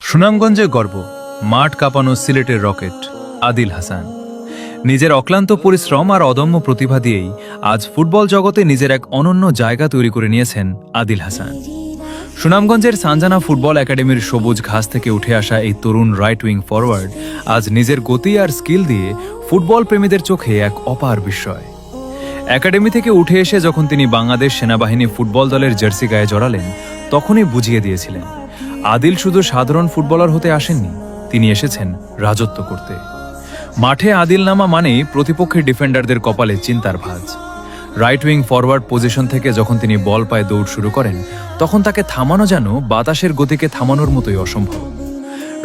সুনামগঞ্জে গর্ব, মাঠ কাঁপানো সিলেটের রকেট আদিল হাসান। নিজের অক্লান্ত পরিশ্রম আর অদম্য প্রতিভা দিয়েই আজ ফুটবল জগতে নিজের এক অনন্য জায়গা তৈরি করে নিয়েছেন আদিল হাসান। সুনামগঞ্জের সানজানা ফুটবল একাডেমির সবুজ ঘাস থেকে উঠে আসা এই তরুণ রাইট উইং ফরওয়ার্ড আজ নিজের গতি আর স্কিল দিয়ে ফুটবল প্রেমীদের চোখে এক অপার বিস্ময়। একাডেমি থেকে উঠে এসে যখন তিনি বাংলাদেশ সেনাবাহিনী ফুটবল দলের জার্সি গায়ে জড়ালেন, তখনই বুঝিয়ে দিয়েছিলেন আদিল শুধু সাধারণ ফুটবলার হতে আসেননি, তিনি এসেছেন রাজত্ব করতে। মাঠে আদিল নামা মানেই প্রতিপক্ষের ডিফেন্ডারদের কপালে চিন্তার ভাঁজ। রাইট উইং ফরওয়ার্ড পজিশন থেকে যখন তিনি বল পায়ে দৌড় শুরু করেন, তখন তাকে থামানো যেন বাতাসের গতিকে থামানোর মতোই অসম্ভব।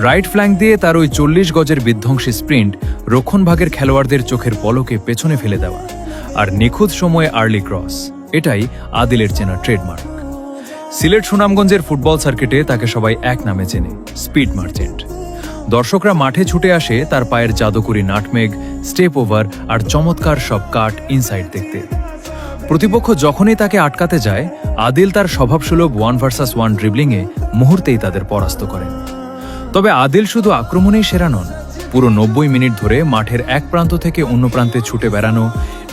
রাইট ফ্ল্যাঙ্ক দিয়ে তার ওই 40 গজের বিধ্বংসী স্প্রিন্ট রক্ষণভাগের খেলোয়াড়দের চোখের পলকে পেছনে ফেলে দেওয়া, আর নিখুঁত সময়ে আর্লি ক্রস, এটাই আদিলের চেনা ট্রেডমার্ক। সিলেট সুনামগঞ্জের ফুটবল সার্কিটে তাকে সবাই এক নামে চেনে, স্পিড মার্চেন্ট। দর্শকরা মাঠে ছুটে আসে তার পায়ের জাদুকরি নাটমেগ, স্টেপ ওভার আর চমৎকার সব কাট ইনসাইড দেখতে। প্রতিপক্ষ যখনই তাকে আটকাতে যায়, আদিল তার স্বভাবসুলভ 1 ভার্সেস 1 ড্রিবলিংয়ে মুহূর্তেই তাদের পরাস্ত করেন। তবে আদিল শুধু আক্রমণেই সেরা নন, পুরো 90 মিনিট ধরে মাঠের এক প্রান্ত থেকে অন্য প্রান্তে ছুটে বেড়ানো,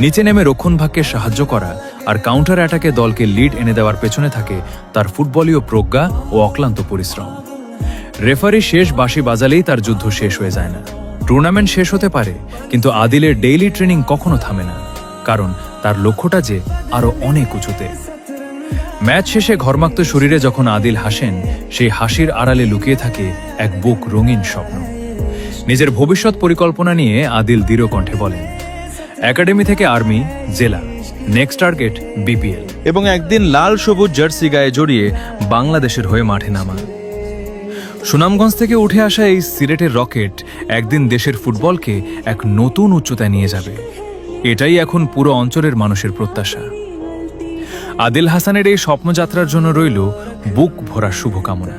নিচে নেমে রক্ষণভাগকে সাহায্য করা আর কাউন্টার অ্যাটাকে দলকে লিড এনে দেওয়ার পেছনে থাকে তার ফুটবলীয় প্রজ্ঞা ও অক্লান্ত পরিশ্রম। রেফারি শেষ বাঁশি বাজালেই তার যুদ্ধ শেষ হয়ে যায় না। টুর্নামেন্ট শেষ হতে পারে, কিন্তু আদিলের ডেইলি ট্রেনিং কখনো থামে না, কারণ তার লক্ষ্যটা যে আরো অনেক উঁচুতে। ম্যাচ শেষে ঘর্মাক্ত শরীরে যখন আদিল হাসেন, সেই হাসির আড়ালে লুকিয়ে থাকে এক বুক রঙিন স্বপ্ন। নিজের ভবিষ্যৎ পরিকল্পনা নিয়ে আদিল দৃঢ় কণ্ঠে বলেন, একাডেমি থেকে আর্মি, জেলা, নেক্সট টার্গেট বিপিএল, এবং একদিন লাল সবুজ জার্সি গায়ে জড়িয়ে বাংলাদেশের হয়ে মাঠে নামা। সুনামগঞ্জ থেকে উঠে আসা এই সিলেটের রকেট একদিন দেশের ফুটবলকে এক নতুন উচ্চতায় নিয়ে যাবে, এটাই এখন পুরো অঞ্চলের মানুষের প্রত্যাশা। আদিল হাসানের এই স্বপ্নযাত্রার জন্য রইল বুক ভরা শুভকামনা।